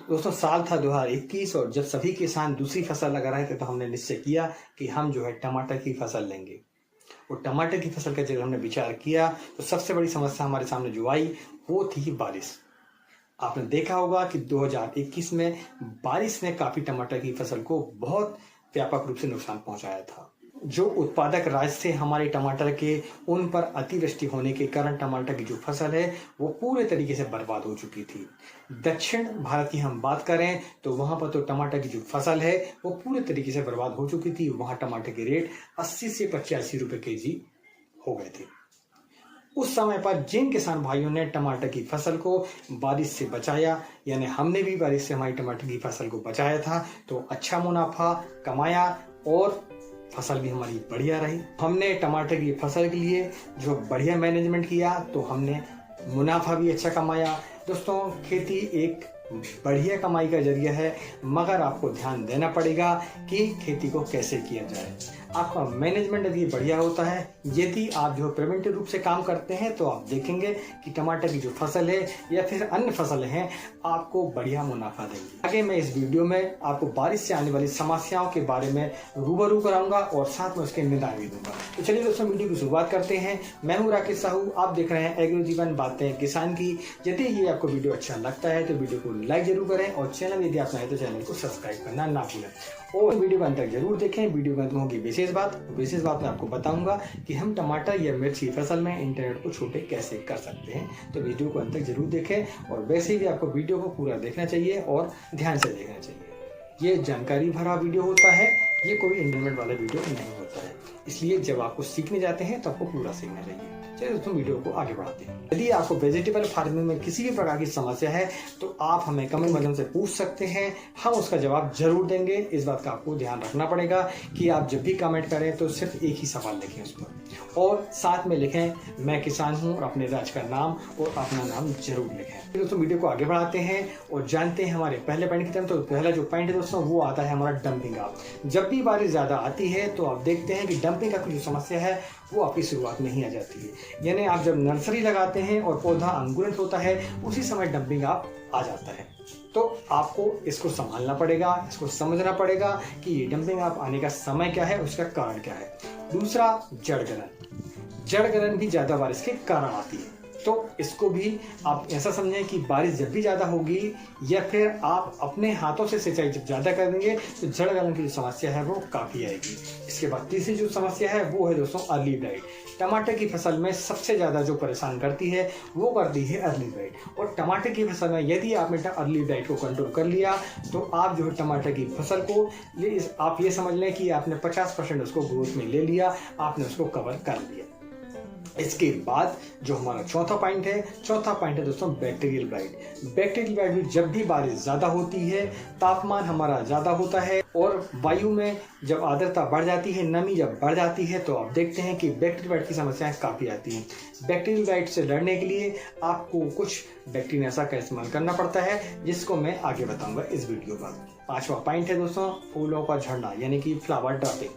दोस्तों साल था 2021 और जब सभी किसान दूसरी फसल लगा रहे थे तो हमने निश्चय किया कि हम जो है टमाटर की फसल लेंगे। और टमाटर की फसल का जब हमने विचार किया तो सबसे बड़ी समस्या हमारे सामने जो आई वो थी बारिश। आपने देखा होगा कि 2021 में बारिश ने काफ़ी टमाटर की फसल को बहुत व्यापक रूप से नुकसान पहुंचाया था। जो उत्पादक राज्य थे हमारे टमाटर के, उन पर अतिवृष्टि होने के कारण टमाटर की जो फसल है वो पूरे तरीके से बर्बाद हो चुकी थी। दक्षिण भारत की हम बात करें तो वहाँ पर तो टमाटर की जो फसल है वो पूरे तरीके से बर्बाद हो चुकी थी। वहाँ टमाटर के रेट 80 से 85 रुपये केजी हो गए थे। उस समय पर जिन किसान भाइयों ने टमाटर की फसल को बारिश से बचाया, यानी हमने भी बारिश से हमारी टमाटर की फसल को बचाया था, तो अच्छा मुनाफा कमाया और फसल भी हमारी बढ़िया रही। हमने टमाटर की फसल के लिए जो बढ़िया मैनेजमेंट किया तो हमने मुनाफा भी अच्छा कमाया। दोस्तों खेती एक बढ़िया कमाई का जरिया है, मगर आपको ध्यान देना पड़ेगा कि खेती को कैसे किया जाए। आपका मैनेजमेंट यदि बढ़िया होता है, यदि आप जो प्रिवेंटिव रूप से काम करते हैं तो आप देखेंगे कि टमाटर की जो फसल है या फिर अन्य फसलें हैं आपको बढ़िया मुनाफा देंगी। आगे मैं इस वीडियो में आपको बारिश से आने वाली समस्याओं के बारे में रूबरू कराऊंगा और साथ में उसके निदान भी दूंगा। तो चलिए दोस्तों वीडियो की शुरुआत करते हैं। मैं हूँ राकेश साहू, आप देख रहे हैं एग्रो जीवन बातें किसान की। यदि ये आपको वीडियो अच्छा लगता है तो वीडियो को लाइक जरूर करें और चैनल यदि आप चाहें तो चैनल को सब्सक्राइब करना ना भूलें और वीडियो को अंत तक जरूर देखें। वीडियो के अंत में होगी विशेष बात मैं आपको बताऊंगा कि हम टमाटर या मिर्च की फसल में इंटरनेट को छोटे कैसे कर सकते हैं। तो वीडियो को अंत तक जरूर देखें और वैसे भी आपको वीडियो को पूरा देखना चाहिए और ध्यान से देखना चाहिए। ये जानकारी भरा वीडियो होता है, ये कोई इंटरनेट वाला वीडियो नहीं होता है, इसलिए जब आपको सीखने जाते हैं तो आपको पूरा सीखना चाहिए। चलिए दोस्तों वीडियो को आगे बढ़ाते हैं। यदि आपको वेजिटेबल फार्मिंग में किसी भी प्रकार की समस्या है तो आप हमें कमेंट माध्यम से पूछ सकते हैं, हम उसका जवाब जरूर देंगे। इस बात का आपको ध्यान रखना पड़ेगा कि आप जब भी कमेंट करें तो सिर्फ एक ही सवाल लिखें उस पर और साथ में लिखें मैं किसान हूँ और अपने राज्य का नाम और अपना नाम जरूर लिखें। दोस्तों वीडियो को आगे बढ़ाते हैं और जानते हैं हमारे पहले पॉइंट की तरफ। तो पहला जो पॉइंट है दोस्तों वो आता है हमारा डंपिंग ऑफ। जब भी बारिश ज़्यादा आती है तो आप देखते हैं कि डंपिंग ऑफ की जो समस्या है वो आपकी शुरुआत में ही आ जाती है। यानी आप जब नर्सरी लगाते हैं और पौधा अंकुरित होता है उसी समय डंपिंग ऑफ आ जाता है। तो आपको इसको संभालना पड़ेगा, इसको समझना पड़ेगा कि ये डंपिंग ऑफ आने का समय क्या है, उसका कारण क्या है। दूसरा जड़ गलन भी ज़्यादा बारिश के कारण आती है। तो इसको भी आप ऐसा समझें कि बारिश जब भी ज़्यादा होगी या फिर आप अपने हाथों से सिंचाई जब ज़्यादा कर देंगे तो जड़ गलन की जो समस्या है वो काफ़ी आएगी। इसके बाद तीसरी जो समस्या है वो है दोस्तों अर्ली ब्लाइट। टमाटर की फसल में सबसे ज़्यादा जो परेशान करती है वो करती है अर्ली ब्लाइट। और टमाटर की फसल में यदि आपने अर्ली ब्लाइट को कंट्रोल कर लिया तो आप जो है टमाटर की फसल को आप ये समझ लें कि आपने 50% उसको ग्रोथ में ले लिया, आपने उसको कवर कर लिया। इसके बाद जो हमारा चौथा पॉइंट है दोस्तों बैक्टीरियल ब्लाइट। बैक्टीरियल ब्लाइट भी जब भी बारिश ज़्यादा होती है, तापमान हमारा ज़्यादा होता है और वायु में जब आर्द्रता बढ़ जाती है, नमी जब बढ़ जाती है तो आप देखते हैं कि बैक्टीरियल ब्लाइट की समस्याएं काफ़ी आती हैं। बैक्टीरियल ब्लाइट से लड़ने के लिए आपको कुछ बैक्टीरियानाशक का इस्तेमाल करना पड़ता है जिसको मैं आगे बताऊंगा इस वीडियो में। पांचवा पॉइंट है दोस्तों फूलों का झड़ना यानी कि फ्लावर ड्रॉपिंग।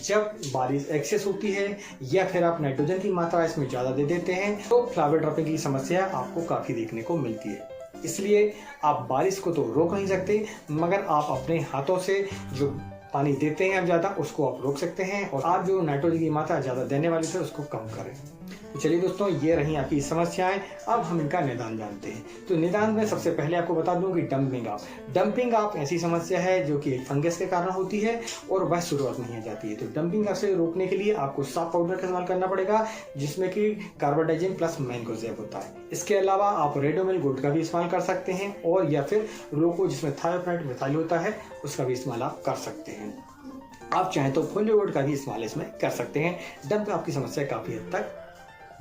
जब बारिश एक्सेस होती है या फिर आप नाइट्रोजन की मात्रा इसमें ज़्यादा दे देते हैं तो फ्लावर ड्रॉपिंग की समस्या आपको काफ़ी देखने को मिलती है। इसलिए आप बारिश को तो रोक नहीं सकते, मगर आप अपने हाथों से जो पानी देते हैं आप ज़्यादा उसको आप रोक सकते हैं और आप जो नाइट्रोजन की मात्रा ज़्यादा देने वाली थे उसको कम करें। तो चलिए दोस्तों ये रही आपकी समस्याएं, अब हम इनका निदान जानते हैं। तो निदान में सबसे पहले आपको बता दूं कि डंपिंग ऑफ ऐसी समस्या है जो कि एक फंगस के कारण होती है और वह शुरुआत में ही आ जाती है। तो डंपिंग ऑफ से रोकने के लिए आपको साफ पाउडर का इस्तेमाल करना पड़ेगा जिसमें कि कार्बाडाजिम प्लस मैंगोजेब होता है। इसके अलावा आप रेडोमिल गोल्ड का भी इस्तेमाल कर सकते हैं और या फिर रोको जिसमें थायोप्राइड मिथाइल होता है उसका भी इस्तेमाल आप कर सकते हैं। आप चाहें तो फोलियो गोल्ड का भी इस्तेमाल इसमें कर सकते हैं। डंप आपकी समस्या काफ़ी हद तक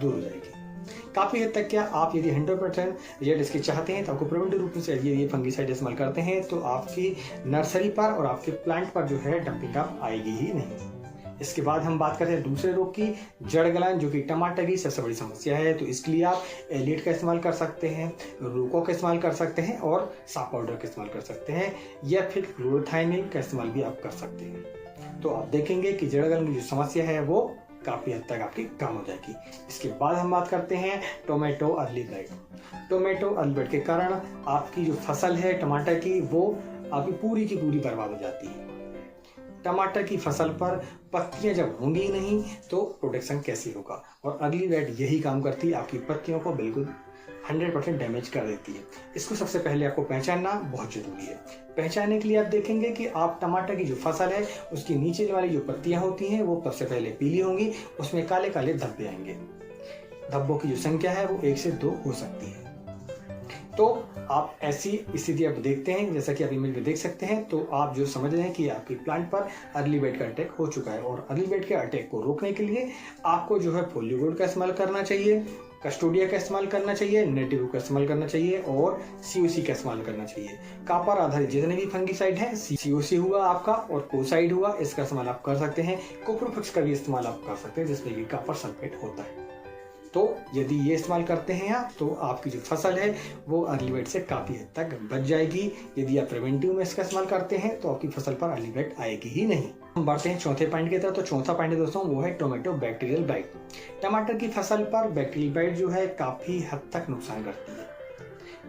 दूर हो जाएगी। काफ़ी हद तक क्या आप यदि 100% रिजल्ट इसके चाहते हैं तो आपको प्रिवेंटिव रूप से ये फंगिसाइड इस्तेमाल करते हैं तो आपकी नर्सरी पर और आपके प्लांट पर जो है डंपिंग ऑफ आएगी ही नहीं। इसके बाद हम बात करते हैं दूसरे रोग की, जड़ गलन, जो कि टमाटर की सबसे बड़ी समस्या है। तो इसके लिए आप एलिएट का इस्तेमाल कर सकते हैं, रूको का इस्तेमाल कर सकते हैं और साफ पाउडर का इस्तेमाल कर सकते हैं या फिर क्लोरोथाइनिल का इस्तेमाल भी आप कर सकते हैं। तो आप देखेंगे कि जड़ गलन की जो समस्या है वो काफ़ी हद तक आपकी कम हो जाएगी। इसके बाद हम बात करते हैं tomato early blight. Tomato early blight के कारण आपकी जो फसल है टमाटर की वो आपकी पूरी की पूरी बर्बाद हो जाती है। टमाटर की फसल पर पत्तियां जब होंगी ही नहीं तो प्रोडक्शन कैसे होगा, और अर्ली ब्लाइट यही काम करती है, आपकी पत्तियों को बिल्कुल 100% डैमेज कर देती है। इसको सबसे पहले आपको पहचानना बहुत जरूरी है। पहचानने के लिए आप देखेंगे कि आप टमाटर की जो फसल है उसकी नीचे वाली जो पत्तियां होती हैं वो सबसे पहले पीली होंगी, उसमें काले काले धब्बे आएंगे। धब्बों की जो संख्या है वो 1 से 2 हो सकती है। तो आप ऐसी स्थिति आप देखते हैं, जैसा कि आप इमेज में देख सकते हैं, तो आप जो समझ रहे हैं कि आपकी प्लांट पर अर्ली ब्लाइट का अटैक हो चुका है। और अर्ली ब्लाइट के अटैक को रोकने के लिए आपको जो है फोलियो गोल्ड का इस्तेमाल करना चाहिए, कस्टोडिया का इस्तेमाल करना चाहिए, नेटिव का इस्तेमाल करना चाहिए और सीओसी का इस्तेमाल करना चाहिए। कापर आधारित जितने भी फंगीसाइड हैं, सीओसी हुआ आपका और कोसाइड हुआ, इसका इस्तेमाल आप कर सकते हैं। कोप्रोफेक्स का भी इस्तेमाल आप कर सकते हैं जिसमें कि कापर सल्फेट होता है। तो यदि ये इस्तेमाल करते हैं आप तो आपकी जो फसल है वो अर्ली ब्लाइट से काफ़ी हद तक बच जाएगी। यदि आप प्रिवेंटिव में इसका इस्तेमाल करते हैं तो आपकी फसल पर अर्ली ब्लाइट आएगी ही नहीं। हम बढ़ते हैं चौथे पॉइंट की तरफ। तो चौथा पॉइंट है दोस्तों वो है टोमेटो बैक्टीरियल ब्लाइट। टमाटर की फसल पर बैक्टीरियल ब्लाइट जो है काफ़ी हद तक नुकसान करती है,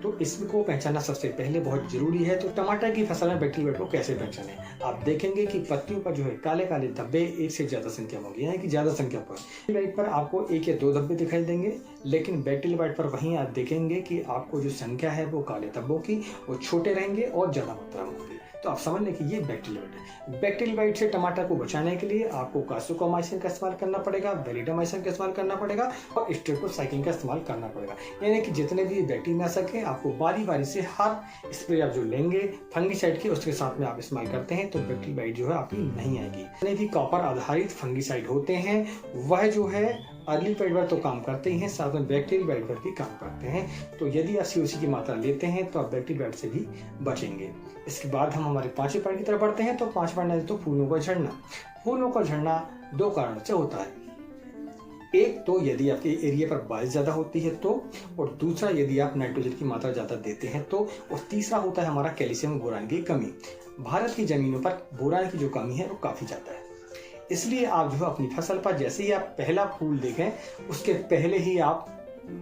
तो इसको पहचानना सबसे पहले बहुत जरूरी है। तो टमाटर की फसल में बैक्टीरियल ब्लाइट को कैसे पहचानें? आप देखेंगे कि पत्तियों पर जो है काले काले धब्बे एक से ज्यादा संख्या में होंगे, यानी कि ज्यादा संख्या पर। ब्लाइट पर आपको 1 या 2 धब्बे दिखाई देंगे, लेकिन बैक्टीरियल ब्लाइट पर वहीं आप देखेंगे कि आपको जो संख्या है वो काले धब्बों की वो छोटे रहेंगे और ज्यादा मात्रा में होंगे। तो आप समझ लें कि ये बैक्टीरियल ब्लाइट है। बैक्टीरियल ब्लाइट से टमाटर को बचाने के लिए आपको कासुकोमाइसिन का इस्तेमाल करना पड़ेगा, वेलिडामाइसिन का इस्तेमाल करना पड़ेगा और स्ट्रेप्टोसाइक्लिन का इस्तेमाल करना पड़ेगा। यानी कि जितने भी बैक्टीरियानाशक हैं आपको बारी बारी से हर स्प्रे आप जो लेंगे फंगीसाइड के उसके साथ में आप इस्तेमाल करते हैं तो बैक्टीरियल ब्लाइट जो है आपकी नहीं आएगी। जितने भी कॉपर आधारित फंगीसाइड होते हैं वह जो है अर्ली ब्लाइट पर तो काम करते ही हैं, साथ में बैक्टीरियल ब्लाइट पर भी काम करते हैं। तो यदि आप सीओसी की मात्रा लेते हैं तो आप बैक्टीरियल ब्लाइट से भी बचेंगे। इसके बाद हम हमारे 5वें पॉइंट की तरफ बढ़ते हैं। तो 5वां पॉइंट है तो फूलों का झड़ना। फूलों का झड़ना 2 कारणों से होता है। एक तो यदि आपके एरिया पर बारिश ज्यादा होती है तो, और दूसरा यदि आप नाइट्रोजन की मात्रा ज्यादा देते हैं तो, और तीसरा होता है हमारा कैल्शियम बोरान की कमी। भारत की जमीनों पर बोरान की जो कमी है वो काफी ज्यादा है, इसलिए आप जो अपनी फसल पर जैसे ही आप पहला फूल देखें उसके पहले ही आप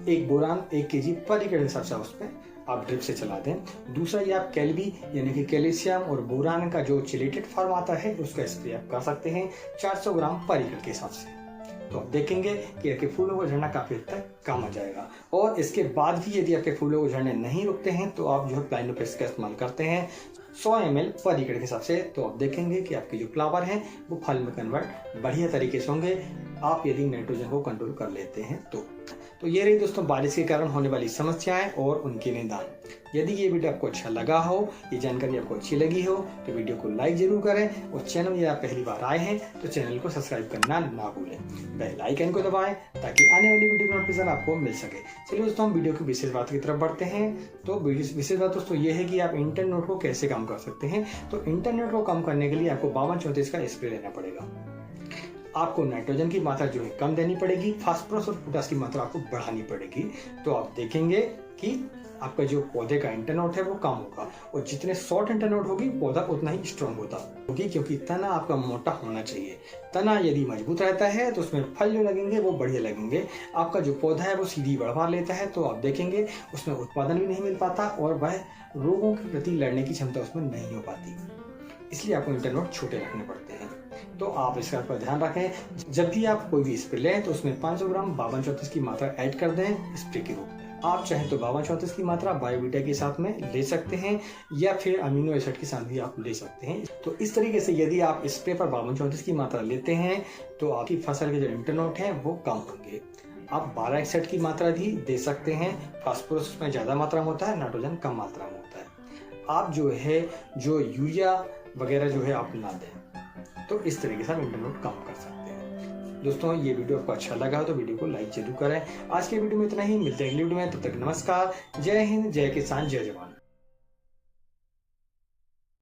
एक बोरान 1 kg पर एकड़ हिसाब से उस पर आप ड्रिप से चला दें। दूसरा ये आप कैल्बी यानी कि कैल्शियम और बोरान का जो चिलेटेड फॉर्म आता है उसका स्प्रे आप कर सकते हैं 400 ग्राम पर एकड़ के हिसाब से। तो आप देखेंगे कि आपके फूलों को झड़ना काफी हद तक कम हो जाएगा। और इसके बाद भी यदि आपके फूलों को झड़ने नहीं रुकते हैं तो आप जो है प्लाइनोपेक्स का इस्तेमाल करते हैं 100 ml पर एकड़ के हिसाब से, तो आप देखेंगे कि आपके जो फ्लावर हैं वो फल में कन्वर्ट बढ़िया तरीके से होंगे, आप यदि नाइट्रोजन को कंट्रोल कर लेते हैं तो ये रही दोस्तों बारिश के कारण होने वाली समस्याएं और उनके निदान। यदि ये वीडियो आपको अच्छा लगा हो, ये जानकारी आपको अच्छी लगी हो तो वीडियो को लाइक जरूर करें, और चैनल में आप पहली बार आए हैं तो चैनल को सब्सक्राइब करना ना भूलें। बेल आइकन को दबाएं ताकि आने वाली वीडियो की नोटिफिकेशन आपको मिल सके। चलिए दोस्तों हम वीडियो की विशेष बात की तरफ बढ़ते हैं। तो विशेष बात दोस्तों ये है कि आप इंटरनेट को कैसे कम कर सकते हैं। तो इंटरनेट को कम करने के लिए आपको 5234 का स्प्रे लेना पड़ेगा। आपको नाइट्रोजन की मात्रा जो है कम देनी पड़ेगी, फास्फोरस और पोटास की मात्रा आपको बढ़ानी पड़ेगी। तो आप देखेंगे कि आपका जो पौधे का इंटरनोट है वो कम होगा, और जितने शॉर्ट इंटरनोट होगी पौधा उतना ही स्ट्रांग होता होगी, क्योंकि तना आपका मोटा होना चाहिए। तना यदि मजबूत रहता है तो उसमें फल जो लगेंगे वो बढ़िया लगेंगे। आपका जो पौधा है वो सीधी बढ़वा लेता है तो आप देखेंगे उसमें उत्पादन भी नहीं मिल पाता और वह रोगों के प्रति लड़ने की क्षमता उसमें नहीं हो पाती। इसलिए आपको इंटरनोट छोटे रखने पड़ते हैं। तो आप इसका पर ध्यान रखें। जब भी आप कोई भी स्प्रे लें तो उसमें 500 ग्राम 5234 की मात्रा ऐड कर दें स्प्रे के रूप में। आप चाहें तो 5234 की मात्रा बायोवीटा के साथ में ले सकते हैं या फिर अमीनो एसिड के साथ भी आप ले सकते हैं। तो इस तरीके से यदि आप स्प्रे पर 5234 की मात्रा लेते हैं तो आपकी फसल के जो इंटरनोट है वो कम होंगे। आप 1261 की मात्रा भी दे सकते हैं। फास्फोरस में ज्यादा मात्रा में होता है, नाइट्रोजन कम मात्रा में होता है। आप जो यूरिया वगैरह जो है आप ना दें। तो इस तरीके से आप इंटरनोट कम कर सकते हैं। दोस्तों ये वीडियो आपको अच्छा लगा हो तो वीडियो को लाइक जरूर करें। आज के वीडियो में इतना ही, मिलते हैं अगली वीडियो में, तब तक नमस्कार, जय हिंद, जय किसान, जय जवान।